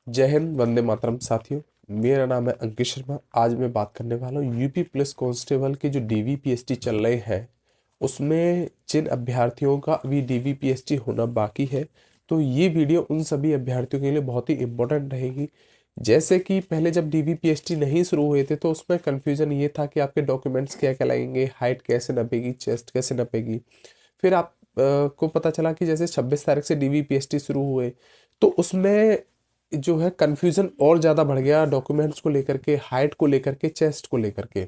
जय हिंद, वंदे मातरम साथियों। मेरा नाम है अंकित शर्मा। आज मैं बात करने वाला हूँ यूपी पुलिस कांस्टेबल के जो डीवीपीएसटी चल रहे हैं उसमें जिन अभ्यर्थियों का अभी डीवीपीएसटी होना बाकी है, तो ये वीडियो उन सभी अभ्यर्थियों के लिए बहुत ही इम्पोर्टेंट रहेगी। जैसे कि पहले जब डीवीपीएसटी नहीं शुरू हुए थे तो उसमें कन्फ्यूजन ये था कि आपके डॉक्यूमेंट्स क्या क्या लगेंगे, हाइट कैसे नपेगी, चेस्ट कैसे नपेगी। फिर आप को पता चला कि जैसे 26 तारीख से डीवीपीएसटी शुरू हुए तो उसमें जो है कन्फ्यूजन और ज़्यादा बढ़ गया, डॉक्यूमेंट्स को लेकर के, हाइट को लेकर के, चेस्ट को लेकर के।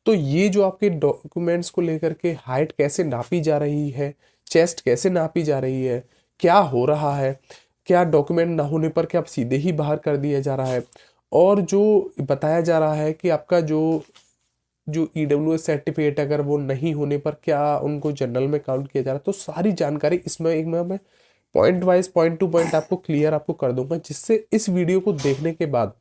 तो ये जो आपके डॉक्यूमेंट्स को लेकर के हाइट कैसे नापी जा रही है, चेस्ट कैसे नापी जा रही है, क्या हो रहा है, क्या डॉक्यूमेंट ना होने पर क्या सीधे ही बाहर कर दिया जा रहा है, और जो बताया जा रहा है कि आपका जो जो ईडब्ल्यूएस सर्टिफिकेट अगर वो नहीं होने पर क्या उनको जनरल में काउंट किया जा रहा है, तो सारी जानकारी इसमें एक मैं point wise, point two point आपको क्लियर आपको कर दूंगा, जिससे इस वीडियो को देखने के बाद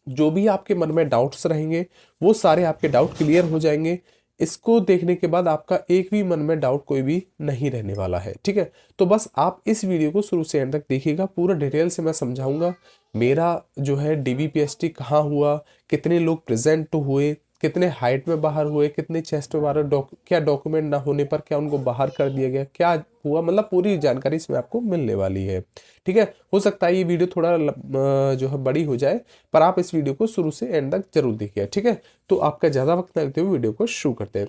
जो भी आपके मन में डाउट्स रहेंगे वो सारे आपके डाउट क्लियर हो जाएंगे। इसको देखने के बाद आपका एक भी मन में डाउट कोई भी नहीं रहने वाला है। ठीक है, तो बस आप इस वीडियो को शुरू से एंड तक देखिएगा, पूरा डिटेल से मैं समझाऊंगा। मेरा जो है डीवीपीएसटी कहाँ हुआ, कितने लोग प्रेजेंट हुए, कितने हाइट में बाहर हुए, कितने चेस्ट में बाहर, क्या डॉक्यूमेंट ना होने पर क्या उनको बाहर कर दिया गया, क्या हुआ, मतलब पूरी जानकारी इसमें आपको मिलने वाली है। ठीक है, हो सकता है ये वीडियो थोड़ा जो है बड़ी हो जाए, पर आप इस वीडियो को शुरू से एंड तक जरूर देखिए। ठीक है, तो आपका ज़्यादा वक्त न लेते हुए वीडियो को शुरू करते हैं।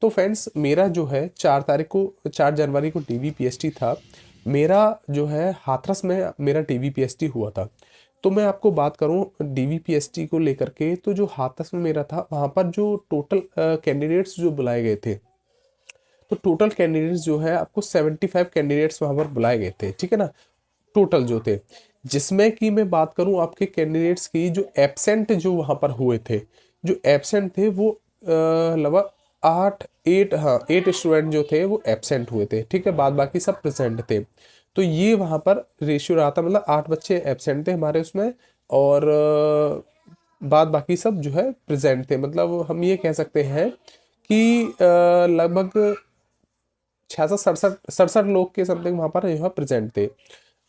तो फ्रेंड्स, मेरा जो है 4 जनवरी को डीवीपीएसटी था। मेरा जो है हाथरस में मेरा डीवीपीएसटी हुआ था। तो मैं आपको बात करूं डीवीपीएसटी को लेकर के, तो जो हाथरस में मेरा था वहां पर जो टोटल कैंडिडेट्स जो बुलाए गए थे, तो टोटल कैंडिडेट्स जो है आपको 75 कैंडिडेट्स वहां पर बुलाए गए थे। ठीक है ना, टोटल जो थे, जिसमें कि मैं बात करूं आपके कैंडिडेट्स की, जो एब्सेंट जो वहां पर हुए थे, जो एब्सेंट थे वो लगभग 8 स्टूडेंट जो थे वो एब्सेंट हुए थे। ठीक है, बाद बाकी सब प्रेजेंट थे। तो ये वहां पर रेशियो रहा था, मतलब 8 बच्चे एब्सेंट थे हमारे उसमें, और बाद बाकी सब जो है प्रेजेंट थे। मतलब हम ये कह सकते हैं कि लगभग 66 सड़सठ लोग के समथिंग वहां पर जो है प्रेजेंट थे।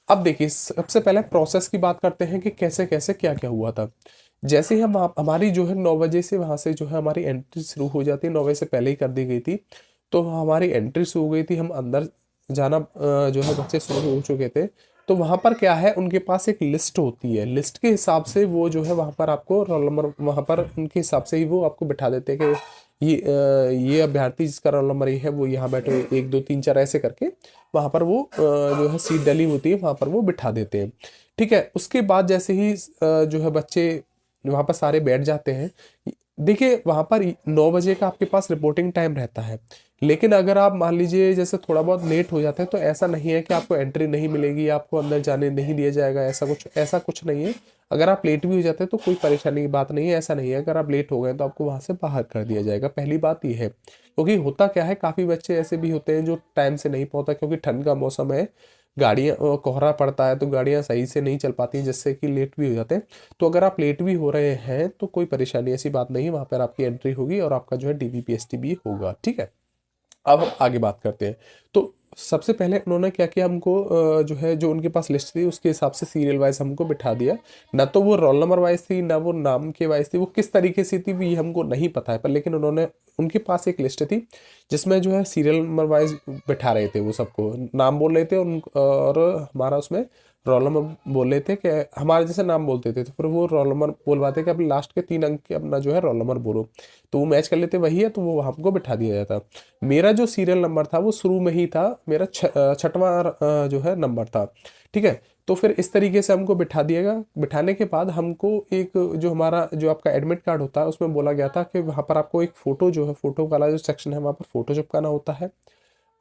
अब देखिए, सबसे पहले प्रोसेस की बात करते हैं कि कैसे कैसे क्या क्या हुआ था। जैसे ही हमारी जो है 9 बजे से वहां से जो है हमारी एंट्री शुरू हो जाती है, 9 बजे से पहले ही कर दी गई थी। तो हमारी एंट्री शुरू हो गई थी, हम अंदर जाना जो है बच्चे शुरू हो चुके थे। तो वहां पर क्या है, उनके पास एक लिस्ट होती है, लिस्ट के हिसाब से वो जो है वहां पर आपको रोल नंबर, वहां पर उनके हिसाब से ही वो आपको बिठा देते हैं कि ये अभ्यर्थी जिसका रोल नंबर ये है वो यहाँ बैठे, 1 2 3 4 ऐसे करके वहां पर वो जो है सीट डली होती है वहां पर वो बिठा देते हैं। ठीक है, उसके बाद जैसे ही जो है बच्चे वहां पर सारे बैठ जाते हैं। देखिए, वहां पर 9 बजे का आपके पास रिपोर्टिंग टाइम रहता है, लेकिन अगर आप मान लीजिए जैसे थोड़ा बहुत लेट हो जाता है तो ऐसा नहीं है कि आपको एंट्री नहीं मिलेगी, आपको अंदर जाने नहीं दिया जाएगा, ऐसा कुछ नहीं है। अगर आप लेट भी हो जाते हैं तो कोई परेशानी की बात नहीं है, ऐसा नहीं है अगर आप लेट हो गए तो आपको वहां से बाहर कर दिया जाएगा। पहली बात ये है, क्योंकि होता क्या है, काफी बच्चे ऐसे भी होते हैं जो टाइम से नहीं पहुंचता, क्योंकि ठंड का मौसम है, गाड़ियाँ कोहरा पड़ता है तो गाड़ियाँ सही से नहीं चल पाती हैं, जिससे कि लेट भी हो जाते हैं। तो अगर आप लेट भी हो रहे हैं तो कोई परेशानी ऐसी बात नहीं है, वहां पर आपकी एंट्री होगी और आपका जो है डीवीपीएसटी भी होगा। ठीक है, अब हम आगे बात करते हैं। तो सबसे पहले उन्होंने क्या किया, हमको जो है जो उनके पास लिस्ट थी उसके हिसाब से सीरियल वाइज हमको बिठा दिया। ना तो वो रोल नंबर वाइज थी, ना वो नाम के वाइज थी, वो किस तरीके से थी ये हमको नहीं पता है, पर लेकिन उन्होंने, उनके पास एक लिस्ट थी जिसमें जो है सीरियल नंबर वाइज बिठा रहे थे, वो सबको नाम बोल रहे थे और हमारा उसमें रोल नंबर बोल रहे थे कि हमारे जैसे नाम बोलते थे, तो फिर वो रोल नंबर बोलवाते कि अपने लास्ट के 3 अंक के अपना जो है रोल नंबर बोलो, तो वो मैच कर लेते वही है, तो वो हमको बिठा दिया जाता। मेरा जो सीरियल नंबर था वो शुरू में ही था, मेरा छठवां जो है नंबर था। ठीक है, तो फिर इस तरीके से हमको बिठा दिएगा। बिठाने के बाद हमको एक जो हमारा जो आपका एडमिट कार्ड होता है उसमें बोला गया था कि वहाँ पर आपको एक फ़ोटो जो है, फोटो वाला जो सेक्शन है वहाँ पर फ़ोटो चिपकाना होता है,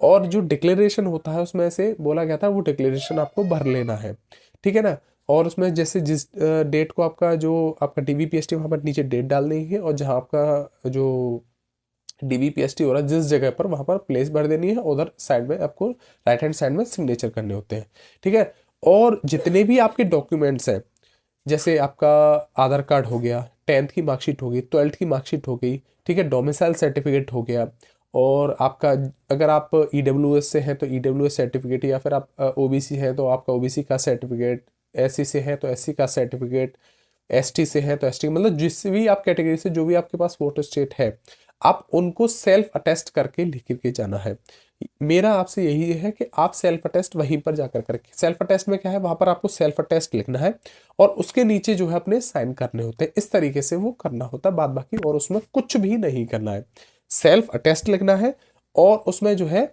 और जो डिक्लेरेशन होता है उसमें से बोला गया था वो डिक्लेरेशन आपको भर लेना है। ठीक है ना, और उसमें जैसे जिस डेट को आपका जो आपका डीवीपीएसटी, वहाँ पर नीचे डेट डालनी है, और जहाँ आपका जो डीवीपीएसटी हो रहा है जिस जगह पर, वहां पर प्लेस भर देनी है, उधर साइड में आपको राइट हैंड साइड में सिग्नेचर करने होते हैं। ठीक है, और जितने भी आपके डॉक्यूमेंट्स हैं, जैसे आपका आधार कार्ड हो गया, 10th की मार्कशीट हो गई, 12th की मार्कशीट हो गई, ठीक है, डोमिसाइल सर्टिफिकेट हो गया, और आपका अगर आप ईडब्ल्यूएस से हैं तो ईडब्ल्यूएस सर्टिफिकेट, या फिर आप ओबीसी हैं तो आपका ओबीसी का सर्टिफिकेट, SC से हैं तो SC का सर्टिफिकेट, ST से हैं तो ST, मतलब जिस भी आप कैटेगरी से जो भी आपके पास फोटो स्टेट है, आप उनको सेल्फ अटेस्ट करके लिख के जाना है। मेरा आपसे यही है कि आप सेल्फ अटेस्ट वहीं पर जाकर करके, सेल्फ अटेस्ट में क्या है, वहां पर आपको सेल्फ अटेस्ट लिखना है और उसके नीचे जो है अपने साइन करने होते हैं, इस तरीके से वो करना होता है, बाद बाकी और उसमें कुछ भी नहीं करना है। सेल्फ अटेस्ट लिखना है और उसमें जो है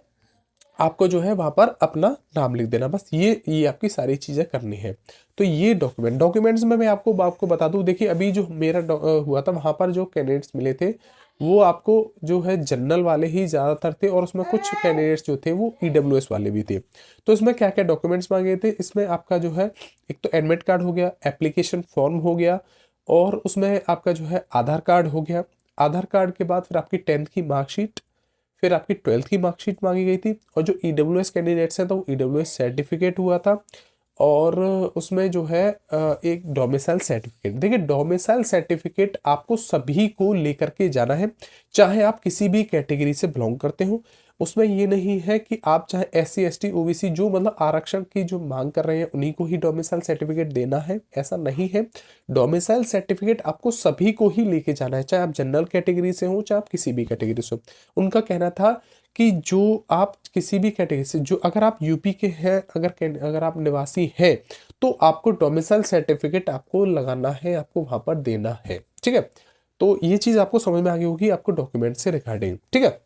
आपको जो है वहां पर अपना नाम लिख देना, बस ये आपकी सारी चीजें करनी है। तो ये डॉक्यूमेंट्स में मैं आपको आपको बता दूं, देखिए अभी जो मेरा हुआ था वहां पर जो कैंडिडेट्स मिले थे वो आपको जो है जनरल वाले ही ज़्यादातर थे, और उसमें कुछ कैंडिडेट्स जो थे वो EWS वाले भी थे। तो इसमें क्या क्या डॉक्यूमेंट्स मांगे थे, इसमें आपका जो है एक तो एडमिट कार्ड हो गया, एप्लीकेशन फॉर्म हो गया, और उसमें आपका जो है आधार कार्ड हो गया। आधार कार्ड के बाद फिर आपकी 10th की मार्कशीट, फिर आपकी 12th की मार्कशीट मांगी गई थी, और जो EWS कैंडिडेट्स हैं तो वो EWS सर्टिफिकेट हुआ था, और उसमें जो है एक डोमिसाइल सर्टिफिकेट। देखिए डोमिसाइल सर्टिफिकेट आपको सभी को लेकर के जाना है, चाहे आप किसी भी कैटेगरी से बिलोंग करते हो। उसमें ये नहीं है कि आप चाहे SC ST OBC जो मतलब आरक्षण की जो मांग कर रहे हैं उन्हीं को ही डोमिसाइल सर्टिफिकेट देना है, ऐसा नहीं है। डोमिसाइल सर्टिफिकेट आपको सभी को ही लेके जाना है, चाहे आप जनरल कैटेगरी से हो चाहे आप किसी भी कैटेगरी से हो। उनका कहना था कि जो आप किसी भी कैटेगरी से, जो अगर आप यूपी के हैं, अगर आप निवासी हैं, तो आपको डोमिसाइल सर्टिफिकेट आपको लगाना है, आपको वहां पर देना है, ठीक है। तो ये चीज आपको समझ में आ गई होगी आपको डॉक्यूमेंट से रिगार्डिंग, ठीक है।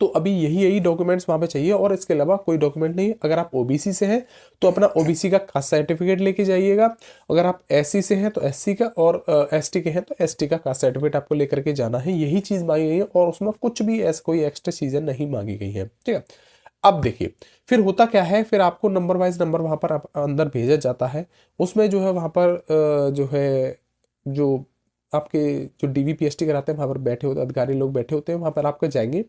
तो अभी यही यही डॉक्यूमेंट्स वहां पे चाहिए, और इसके अलावा कोई डॉक्यूमेंट नहीं है। अगर आप OBC से हैं तो अपना OBC का कास्ट सर्टिफिकेट लेके जाइएगा, अगर आप SC से हैं तो SC का, और ST के हैं तो ST का कास्ट सर्टिफिकेट आपको लेकर के जाना है। यही चीज मांगी गई है, और उसमें कुछ भी ऐसा कोई एक्स्ट्रा चीजें नहीं मांगी गई है, ठीक है। अब देखिए फिर होता क्या है, फिर आपको नंबर वाइज नंबर वहां पर अंदर भेजा जाता है। उसमें जो है वहां पर जो है जो आपके जो DVPST कराते हैं वहां पर बैठे होते अधिकारी लोग बैठे होते हैं, वहां पर आपके जाएंगे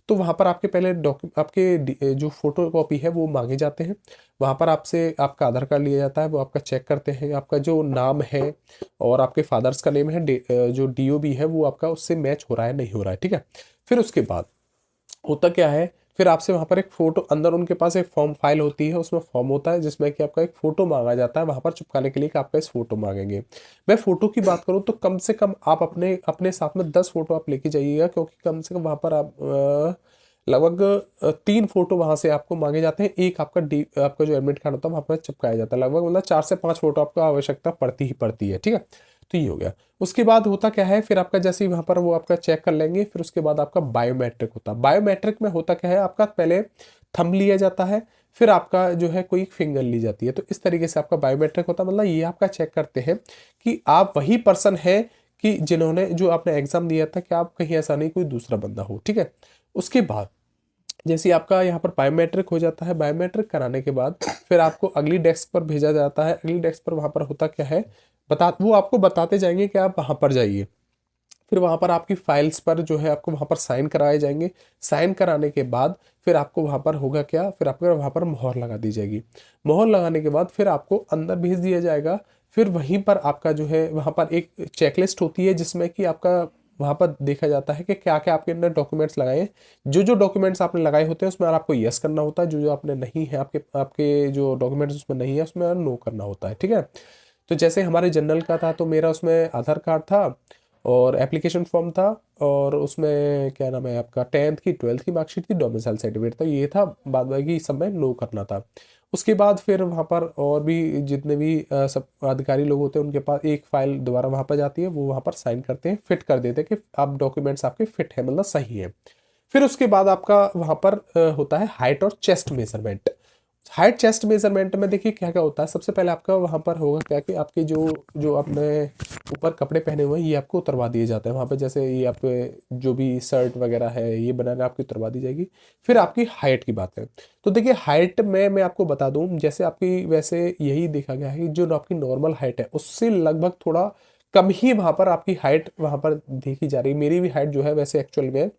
तो वहां पर आपके पहले आपके जो फोटो कॉपी है वो मांगे जाते हैं। वहां पर आपसे आपका आधार कार्ड लिया जाता है, वो आपका चेक करते हैं, आपका जो नाम है और आपके फादर्स का नेम है, जो DOB है वो आपका उससे मैच हो रहा है नहीं हो रहा है, ठीक है। फिर उसके बाद होता क्या है, फिर आपसे वहां पर एक फोटो, अंदर उनके पास एक फॉर्म फाइल होती है, उसमें फॉर्म होता है जिसमें कि आपका एक फोटो मांगा जाता है वहां पर चिपकाने के लिए कि आपका इस फोटो मांगेंगे। मैं फोटो की बात करूं तो कम से कम आप अपने अपने साथ में 10 फोटो आप लेके जाइएगा, क्योंकि कम से कम वहां पर आप लगभग 3 फोटो वहां से आपको मांगे जाते हैं। एक आपका जो एडमिट कार्ड होता है वहां पर चिपकाया जाता है, लगभग मतलब 4 से 5 फोटो आपको आवश्यकता पड़ती ही पड़ती है, ठीक है। तो ये हो गया। उसके बाद होता क्या है, फिर आपका जैसे ही वहां पर वो आपका चेक कर लेंगे, फिर उसके बाद आपका बायोमेट्रिक होता है। बायोमेट्रिक में होता क्या है, आपका पहले थंब लिया जाता है, फिर आपका जो है कोई फिंगर ली जाती है। तो इस तरीके से आपका बायोमेट्रिक होता है, मतलब ये आपका चेक करते हैं कि आप वही पर्सन है कि जिन्होंने जो आपने एग्जाम दिया था, कि आप कहीं ऐसा नहीं कोई दूसरा बंदा हो, ठीक है। उसके बाद जैसे आपका यहाँ पर बायोमेट्रिक हो जाता है, बायोमेट्रिक कराने के बाद फिर आपको अगली डेस्क पर भेजा जाता है। अगली डेस्क पर वहां पर होता क्या है, वो आपको बताते जाएंगे कि आप वहां पर जाइए। फिर वहां पर आपकी फाइल्स पर जो है आपको वहां पर साइन कराए जाएंगे। साइन कराने के बाद फिर आपको वहां पर होगा क्या, फिर आपको वहां पर मोहर लगा दी जाएगी। मोहर लगाने के बाद फिर आपको अंदर भेज दिया जाएगा। फिर वहीं पर आपका जो है वहां पर एक चेकलिस्ट होती है, जिसमें कि आपका वहां पर देखा जाता है कि क्या क्या आपके अंदर डॉक्यूमेंट्स लगाए हैं। जो जो डॉक्यूमेंट्स आपने लगाए होते हैं उसमें आपको यस करना होता है, जो जो आपने नहीं है, आपके आपके जो डॉक्यूमेंट्स उसमें नहीं है उसमें नो करना होता है, ठीक है। तो जैसे हमारे जनरल का था तो मेरा उसमें आधार कार्ड था और एप्लीकेशन फॉर्म था, और उसमें क्या नाम है आपका 10th की 12th की मार्कशीट थी, डोमिसाइल सर्टिफिकेट था, ये था। बाद बाकी सब में नो करना था। उसके बाद फिर वहाँ पर और भी जितने भी सब अधिकारी लोग होते हैं उनके पास एक फाइल दोबारा वहाँ पर जाती है, वो वहाँ पर साइन करते हैं, फिट कर देते हैं कि आप डॉक्यूमेंट्स आपके फिट है, मतलब सही है। फिर उसके बाद आपका वहाँ पर होता है हाइट और chest measurement. Height chest measurement में देखिए क्या क्या होता है। सबसे पहले आपका वहाँ पर होगा क्या कि आपके जो जो आपने ऊपर कपड़े पहने हुए हैं ये आपको उतरवा दिए जाते हैं वहाँ पे, जैसे ये आप जो भी शर्ट वगैरह है ये बनाना आपकी उतरवा दी जाएगी। फिर आपकी हाइट की बात है, तो देखिए हाइट में मैं आपको बता दूं, जैसे आपकी वैसे यही देखा गया है कि जो आपकी नॉर्मल हाइट है उससे लगभग थोड़ा कम ही वहाँ पर आपकी हाइट वहाँ पर देखी जा रही है। मेरी भी हाइट जो है वैसे एक्चुअल में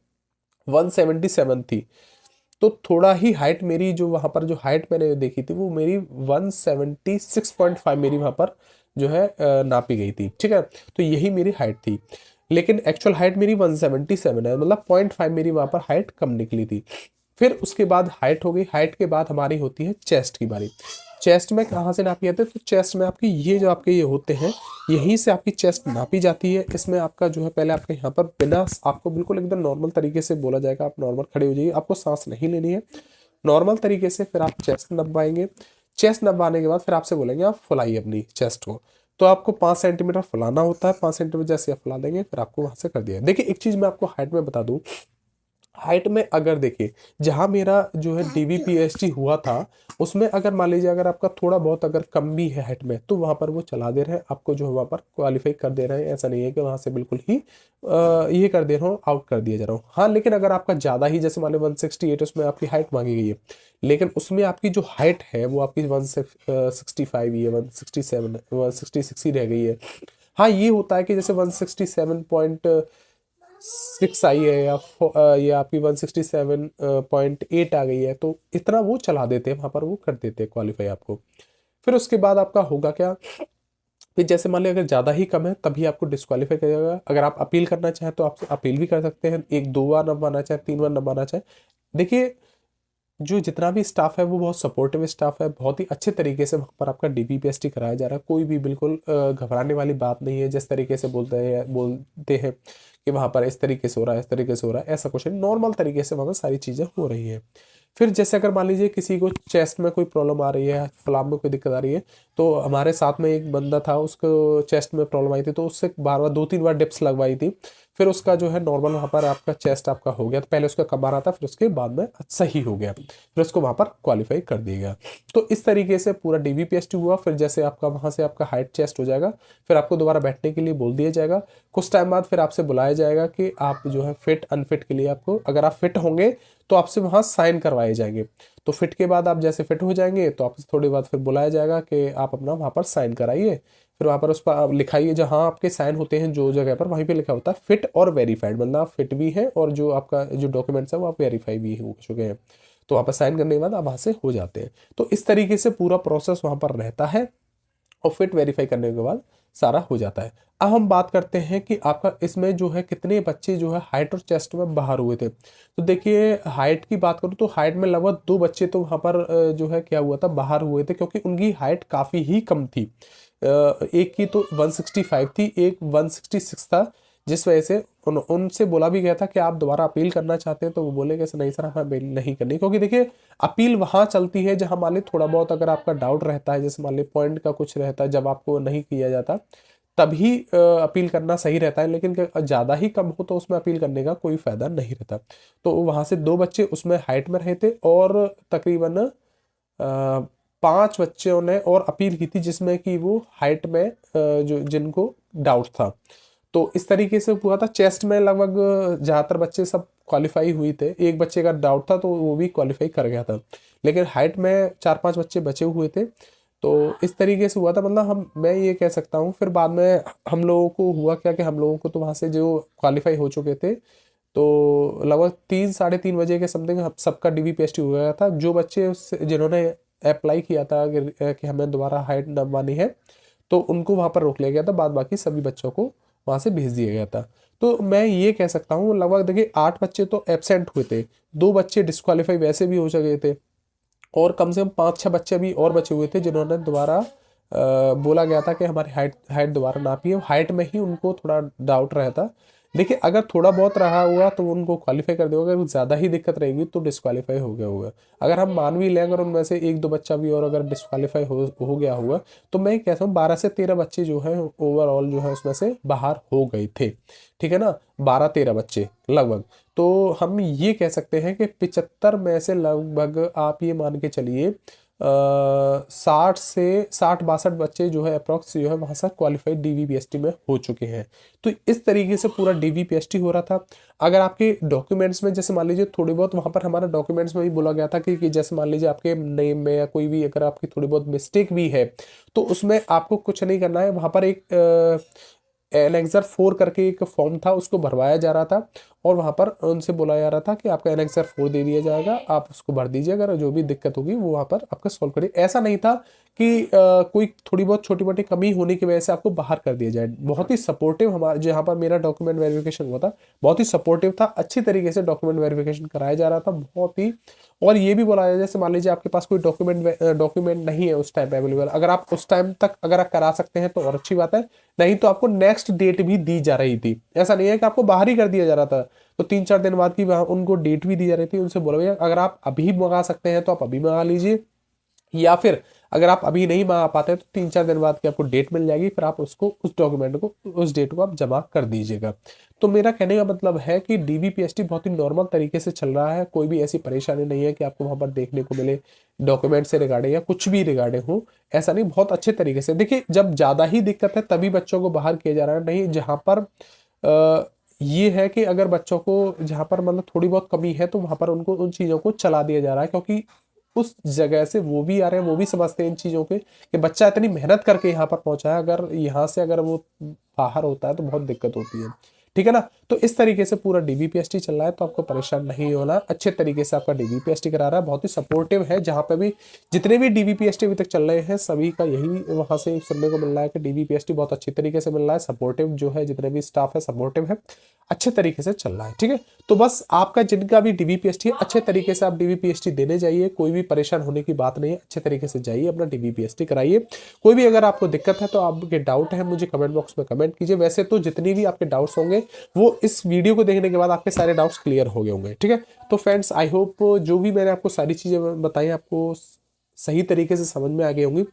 177 थी, तो थोड़ा ही हाइट मेरी जो वहां पर जो हाइट मैंने देखी थी वो मेरी 176.5 मेरी वहां पर जो है नापी गई थी, ठीक है। तो यही मेरी हाइट थी, लेकिन एक्चुअल हाइट मेरी 177 है, मतलब 0.5 मेरी वहां पर हाइट कम निकली थी। फिर उसके बाद हाइट हो गई, हाइट के बाद हमारी होती है चेस्ट की बारी। चेस्ट में कहाँ से नापी जाती है, तो चेस्ट में आपकी ये जो आपके ये होते हैं, यहीं से आपकी चेस्ट नापी जाती है। इसमें आपका जो है पहले आपके यहाँ पर बिना, आपको बिल्कुल एकदम नॉर्मल तरीके से बोला जाएगा, आप नॉर्मल खड़े हो जाइए, आपको सांस नहीं लेनी है नॉर्मल तरीके से। फिर आप चेस्ट नपवाएंगे, चेस्ट नपवाने के बाद फिर आपसे बोलेंगे आप फुलाइए अपनी चेस्ट को। तो आपको 5 सेंटीमीटर फुलाना होता है, 5 सेंटीमीटर जैसे आप फुला देंगे फिर आपको वहां से कर दिया। देखिए एक चीज मैं आपको हाइट में बता दूं, हाइट में अगर देखिए जहां मेरा जो है डीवीपीएसटी हुआ था, उसमें अगर मान लीजिए अगर आपका थोड़ा बहुत अगर कम भी है हाइट में, तो वहां पर वो चला दे रहे हैं आपको, जो है वहां पर क्वालिफाई कर दे रहे हैं। ऐसा नहीं है कि वहां से बिल्कुल ही ये कर दे रहा हूँ, आउट कर दिया जा रहा हूँ। हाँ लेकिन अगर आपका ज्यादा ही, जैसे मान लो 168 उसमें आपकी हाइट मांगी गई है, लेकिन उसमें आपकी जो हाइट है वो आपकी 165 ही है, 167, 166 ही रह गई है। हाँ ये होता है कि जैसे 167.6 आई है, या ये आपकी 167.8 आ गई है, तो इतना वो चला देते हैं वहां पर, वो कर देते हैं क्वालिफाई आपको। फिर उसके बाद आपका होगा क्या, फिर जैसे मान लिया अगर ज़्यादा ही कम है तभी आपको डिस्क्वालीफाई करेगा। अगर आप अपील करना चाहें तो आप अपील भी कर सकते हैं, एक दो बार नबाना चाहे, 3 बार नबाना चाहे। देखिए जो जितना भी स्टाफ है वो बहुत सपोर्टिव स्टाफ है, बहुत ही अच्छे तरीके से वहाँ पर आपका डीपीपीएसटी कराया जा रहा है। कोई भी बिल्कुल घबराने वाली बात नहीं है। जिस तरीके से बोलते हैं कि वहाँ पर इस तरीके से हो रहा है, इस तरीके से हो रहा है, ऐसा कुछ नहीं, नॉर्मल तरीके से वहाँ पर सारी चीज़ें हो रही है। फिर जैसे अगर मान लीजिए किसी को चेस्ट में कोई प्रॉब्लम आ रही है, फलाम में कोई दिक्कत आ रही है, तो हमारे साथ में एक बंदा था, उसको चेस्ट में प्रॉब्लम आई थी, तो उससे बार बार 2-3 बार डिप्स लगवाई थी। फिर उसका जो है नॉर्मल वहाँ पर आपका चेस्ट आपका हो गया। तो पहले उसका कम आ रहा था, फिर उसके बाद में सही हो गया, फिर उसको वहाँ पर क्वालिफाई कर दिया गया। तो इस तरीके से पूरा डीवीपीएसटी हुआ। फिर जैसे आपका वहाँ से आपका हाइट चेस्ट हो जाएगा, फिर आपको दोबारा बैठने के लिए बोल दिया जाएगा। कुछ टाइम बाद फिर आपसे बुलाया जाएगा कि आप जो है फिट अनफिट के लिए, आपको अगर आप फिट होंगे तो आपसे वहाँ साइन करवाए जाएंगे। तो फिट के बाद आप जैसे फिट हो जाएंगे तो आपसे थोड़ी बाद फिर बुलाया जाएगा कि आप अपना वहाँ पर साइन कराइए। फिर वहाँ पर उस पर आप लिखाइए, जहाँ आपके साइन होते हैं जो जगह पर, वहीं पे लिखा होता है फिट और वेरीफाइड, मतलब आप फिट भी हैं और जो आपका जो डॉक्यूमेंट्स है वो आप वेरीफाई भी हो चुके हैं। तो वहाँ पर साइन करने के बाद आप वहाँ से हो जाते हैं। तो इस तरीके से पूरा प्रोसेस वहाँ पर रहता है, और फिट वेरीफाई करने के बाद सारा हो जाता है। अब हम बात करते हैं कि आपका इसमें जो है कितने बच्चे जो है हाइट और चेस्ट में बाहर हुए थे। तो देखिए हाइट की बात करूँ तो हाइट में लगभग 2 बच्चे तो वहाँ पर जो है क्या हुआ था, बाहर हुए थे, क्योंकि उनकी हाइट काफ़ी ही कम थी। एक की तो 165 थी, एक 166 था, जिस वजह से उनसे बोला भी गया था कि आप दोबारा अपील करना चाहते हैं, तो वो बोले कि नहीं सर, हमें अपील नहीं करनी। क्योंकि देखिए अपील वहां चलती है जहां मान ली थोड़ा बहुत अगर आपका डाउट रहता है, जैसे मान ली पॉइंट का कुछ रहता है, जब आपको नहीं किया जाता तभी अपील करना सही रहता है। लेकिन ज़्यादा ही कम हो तो उसमें अपील करने का कोई फायदा नहीं रहता। तो वहां से 2 बच्चे उसमें हाइट में रहे थे, और तकरीबन 5 बच्चों ने और अपील की थी, जिसमें कि वो हाइट में जो जिनको डाउट था। तो इस तरीके से हुआ था। चेस्ट में लगभग ज़्यादातर बच्चे सब क्वालिफाई हुए थे, एक बच्चे का डाउट था तो वो भी क्वालिफाई कर गया था, लेकिन हाइट में 4-5 बच्चे बचे हुए थे। तो इस तरीके से हुआ था, मतलब मैं ये कह सकता हूँ। फिर बाद में हम लोगों को हुआ क्या कि हम लोगों को तो वहाँ से जो क्वालिफाई हो चुके थे, तो लगभग 3-3:30 बजे के समथिंग सबका डीवीपीएसटी हो गया था। जो बच्चे जिन्होंने अप्लाई किया था कि हमें दोबारा हाइट नंबवानी है, तो उनको वहाँ पर रोक लिया गया था, बाद बाकी सभी बच्चों को वहाँ से भेज दिया गया था। तो मैं ये कह सकता हूँ लगभग देखिए 8 बच्चे तो एबसेंट हुए थे, 2 बच्चे डिस्क्वालीफाई वैसे भी हो चुके थे, और कम से कम 5-6 बच्चे भी और बचे हुए थे जिन्होंने दोबारा बोला गया था कि हमारी हाइट हाइट दोबारा नापी है। हाइट में ही उनको थोड़ा डाउट रहता। देखिए अगर थोड़ा बहुत रहा हुआ तो उनको क्वालिफाई कर देगा, अगर ज़्यादा ही दिक्कत रहेगी तो डिस्क्वालीफाई हो गया होगा। अगर हम मान भी लें अगर उनमें से 1-2 बच्चा भी और अगर डिस्क्वालीफाई हो गया होगा, तो मैं कहता हूँ 12 से 13 बच्चे जो हैं ओवरऑल जो है उसमें से बाहर हो गए थे। ठीक है ना, 12-13 बच्चे लगभग। तो हम ये कह सकते हैं कि 75 में से लगभग आप ये मान के चलिए 60 से 62 बच्चे जो है अप्रॉक्स जो है वहाँ से क्वालिफाइड डीवीपीएसटी में हो चुके हैं। तो इस तरीके से पूरा डीवीपीएसटी हो रहा था। अगर आपके डॉक्यूमेंट्स में जैसे मान लीजिए थोड़ी बहुत वहाँ पर हमारा डॉक्यूमेंट्स में भी बोला गया था कि जैसे मान लीजिए आपके नेम में या कोई भी अगर आपकी थोड़ी बहुत मिस्टेक भी है, तो उसमें आपको कुछ नहीं करना है। वहाँ पर एनेक्सर 4 करके एक फॉर्म था, उसको भरवाया जा रहा था और वहाँ पर उनसे बोला जा रहा था कि आपका एनेक्सर 4 दे दिया जाएगा, आप उसको भर दीजिए, अगर जो भी दिक्कत होगी वो वहाँ पर आपका सॉल्व करिए। ऐसा नहीं था कि कोई थोड़ी बहुत छोटी मोटी कमी होने की वजह से आपको बाहर कर दिया जाए। बहुत ही सपोर्टिव, हमारा जहाँ पर मेरा डॉक्यूमेंट वेरिफिकेशन हुआ था बहुत ही सपोर्टिव था, अच्छी तरीके से डॉक्यूमेंट वेरिफिकेशन कराया जा रहा था बहुत ही। और ये भी बोला जाए, जैसे मान लीजिए आपके पास कोई डॉक्यूमेंट नहीं है उस टाइम अवेलेबल, अगर आप उस टाइम तक अगर आप करा सकते हैं तो और अच्छी बात है, नहीं तो आपको नेक्स्ट डेट भी दी जा रही थी। ऐसा नहीं है कि आपको बाहर ही कर दिया जा रहा था, तो 3-4 दिन बाद की वहाँ उनको डेट भी दी जा रही थी। उनसे बोला भैया अगर आप अभी मंगा सकते हैं तो आप अभी मंगा लीजिए, या फिर अगर आप अभी नहीं मंगा पाते हैं तो 3-4 दिन बाद की आपको डेट मिल जाएगी, फिर आप उसको उस डॉक्यूमेंट को उस डेट को आप जमा कर दीजिएगा। तो मेरा कहने का मतलब है कि डीबीपीएसटी बहुत ही नॉर्मल तरीके से चल रहा है, कोई भी ऐसी परेशानी नहीं है कि आपको वहां पर देखने को मिले डॉक्यूमेंट से रिगार्डिंग या कुछ भी रिगार्डिंग हो, ऐसा नहीं, बहुत अच्छे तरीके से। देखिए जब ज़्यादा ही दिक्कत है तभी बच्चों को बाहर किया जा रहा है, नहीं जहाँ पर ये है कि अगर बच्चों को जहाँ पर मतलब थोड़ी बहुत कमी है तो वहां पर उनको उन चीज़ों को चला दिया जा रहा है, क्योंकि उस जगह से वो भी आ रहे हैं, वो भी समझते हैं इन चीज़ों के कि बच्चा इतनी मेहनत करके यहाँ पर पहुंचा है, अगर यहाँ से अगर वो बाहर होता है तो बहुत दिक्कत होती है, ठीक है ना। तो इस तरीके से पूरा डीबीपीएसटी चल रहा है, तो आपको परेशान नहीं होना, अच्छे तरीके से आपका डीबीपीएसटी करा रहा है, बहुत ही सपोर्टिव है। जहाँ पे भी जितने भी डीबीपीएसटी अभी तक चल रहे हैं सभी का यही वहाँ से सुनने को मिल रहा है कि डीबीपीएसटी बहुत अच्छी तरीके से मिल रहा है, सपोर्टिव जो है, जितने भी स्टाफ है सपोर्टिव है, अच्छे तरीके से चल रहा है, ठीक है। तो बस आपका जिनका भी डीबीपीएसटी है अच्छे तरीके से आप डीबीपीएसटी देने जाइए, कोई भी परेशान होने की बात नहीं है, अच्छे तरीके से जाइए अपना डीबीपीएसटी कराइए। कोई भी अगर आपको दिक्कत है तो आपके डाउट है मुझे कमेंट बॉक्स में कमेंट कीजिए। वैसे तो जितनी भी आपके डाउट्स होंगे वो इस वीडियो को देखने के बाद आपके सारे डाउट्स क्लियर हो गए होंगे, ठीक है। तो फ्रेंड्स आई होप जो भी मैंने आपको सारी चीज़ें बताई आपको सही तरीके से समझ में आ गई होंगी,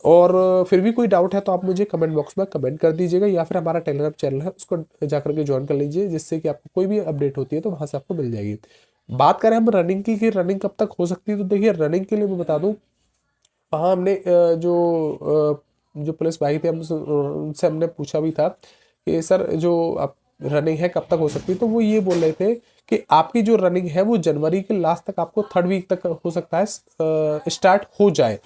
और फिर भी कोई डाउट है तो आप मुझे कमेंट बॉक्स में कमेंट कर दीजिएगा, या फिर हमारा टेलीग्राम चैनल है उसको जाकर के ज्वाइन कर लीजिए, जिससे कि आपको कोई भी अपडेट होती है तो वहाँ से आपको मिल जाएगी। बात करें हम रनिंग की कि रनिंग कब तक हो सकती है, तो देखिए रनिंग के लिए मैं बता दूं, वहाँ हमने जो पुलिस भाई थे हम उनसे हमने पूछा भी था कि सर जो आप रनिंग है कब तक हो सकती है, तो वो ये बोल रहे थे कि आपकी जो रनिंग है वो जनवरी के लास्ट तक, आपको 3rd वीक तक हो सकता है स्टार्ट हो जाए।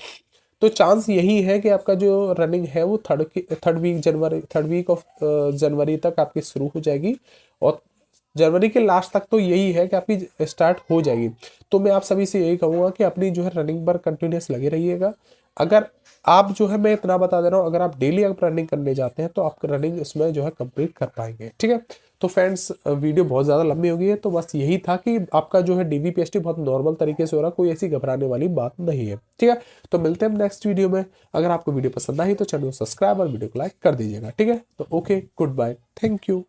तो चांस यही है कि आपका जो रनिंग है वो थर्ड वीक ऑफ जनवरी तक आपकी शुरू हो जाएगी, और जनवरी के लास्ट तक तो यही है कि आपकी स्टार्ट हो जाएगी। तो मैं आप सभी से यही कहूँगा कि अपनी जो है रनिंग पर कंटिन्यूस लगे रहिएगा। अगर आप जो है, मैं इतना बता दे रहा हूँ, अगर आप डेली आप रनिंग करने जाते हैं तो आप रनिंग इसमें जो है कंप्लीट कर पाएंगे, ठीक है। तो फ्रेंड्स वीडियो बहुत ज़्यादा लंबी हो गई है, तो बस यही था कि आपका जो है डीबीपीएसटी बहुत नॉर्मल तरीके से हो रहा है, कोई ऐसी घबराने वाली बात नहीं है, ठीक है। तो मिलते हैं नेक्स्ट वीडियो में। अगर आपको वीडियो पसंद आई तो चैनल को सब्सक्राइब और वीडियो को लाइक कर दीजिएगा, ठीक है। तो okay, goodbye, thank you.